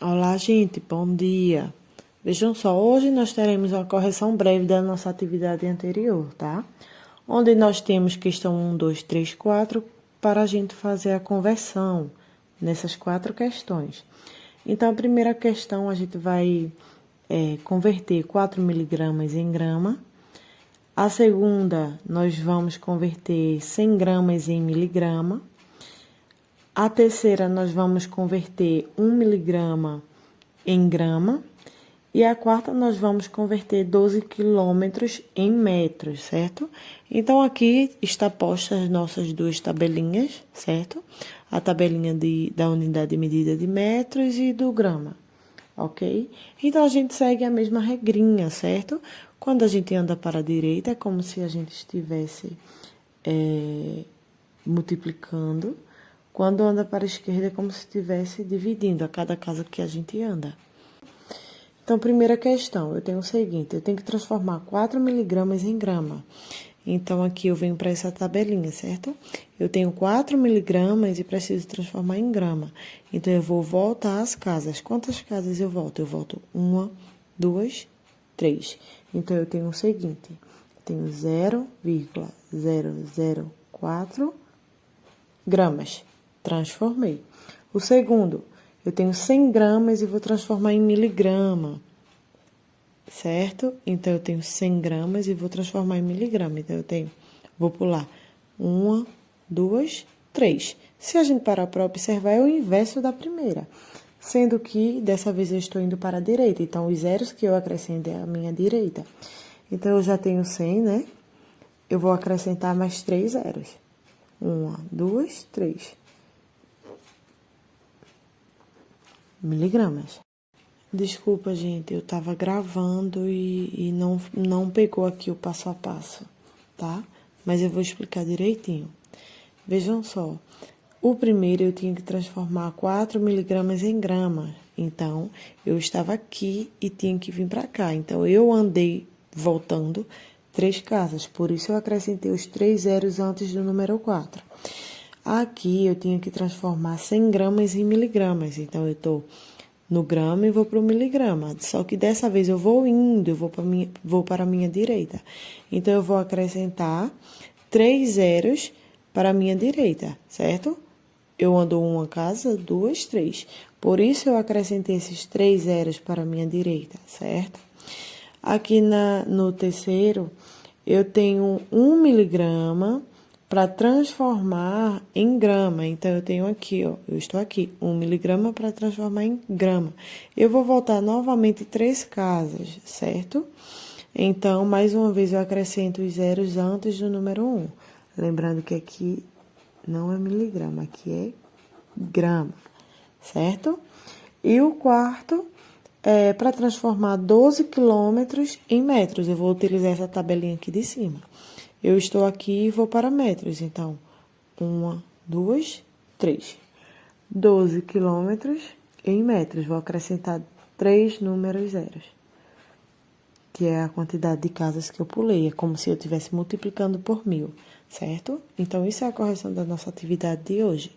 Olá, gente, bom dia. Vejam só, hoje nós teremos uma correção breve da nossa atividade anterior, tá? Onde nós temos questão 1, 2, 3, 4 para a gente fazer a conversão nessas 4 questões. Então, a primeira questão a gente vai converter 4 miligramas em grama. A segunda, nós vamos converter 100 gramas em miligrama. A terceira, nós vamos converter 1 miligrama em grama. E a quarta, nós vamos converter 12 quilômetros em metros, certo? Então, aqui está posta as nossas duas tabelinhas, certo? A tabelinha da unidade de medida de metros e do grama, ok? Então, a gente segue a mesma regrinha, certo? Quando a gente anda para a direita, é como se a gente estivesse multiplicando. Quando anda para a esquerda, é como se estivesse dividindo a cada casa que a gente anda. Então, primeira questão, eu tenho o seguinte, eu tenho que transformar 4 miligramas em grama. Então, aqui eu venho para essa tabelinha, certo? Eu tenho 4 miligramas e preciso transformar em grama. Então, eu vou voltar às casas. Quantas casas eu volto? Eu volto 1, 2, 3. Então, eu tenho o seguinte, eu tenho 0,004 gramas. Transformei. O segundo, eu tenho 100 gramas e vou transformar em miligrama, certo? Então, eu tenho 100 gramas e vou transformar em miligrama. Então, vou pular 1, 2, 3. Se a gente parar para observar, é o inverso da primeira. Sendo que, dessa vez, eu estou indo para a direita. Então, os zeros que eu acrescento é a minha direita. Então, eu já tenho 100, né? Eu vou acrescentar mais 3 zeros. 1, 2, 3. Miligramas. Desculpa, gente, eu tava gravando e não pegou aqui o passo a passo, tá? Mas eu vou explicar direitinho. Vejam só, o primeiro eu tinha que transformar 4 miligramas em grama. Então, eu estava aqui e tinha que vir para cá. Então, eu andei voltando 3 casas, por isso eu acrescentei os 3 zeros antes do número 4. Aqui eu tinha que transformar 100 gramas em miligramas. Então, eu estou no grama e vou para o miligrama. Só que dessa vez eu vou indo, eu vou para a minha direita. Então, eu vou acrescentar 3 zeros para a minha direita, certo? Eu ando uma casa, 2, 3. Por isso, eu acrescentei esses 3 zeros para a minha direita, certo? Aqui no terceiro, eu tenho 1 miligrama para transformar em grama. Então, eu tenho aqui, ó, eu estou aqui, 1 miligrama para transformar em grama. Eu vou voltar novamente 3 casas, certo? Então, mais uma vez, eu acrescento os zeros antes do número 1. Lembrando que aqui não é miligrama, aqui é grama, certo? E o quarto é para transformar 12 quilômetros em metros. Eu vou utilizar essa tabelinha aqui de cima. Eu estou aqui e vou para metros, então, 1, 2, 3. 12 quilômetros em metros. Vou acrescentar 3 números zeros, que é a quantidade de casas que eu pulei. É como se eu estivesse multiplicando por 1000, certo? Então, isso é a correção da nossa atividade de hoje.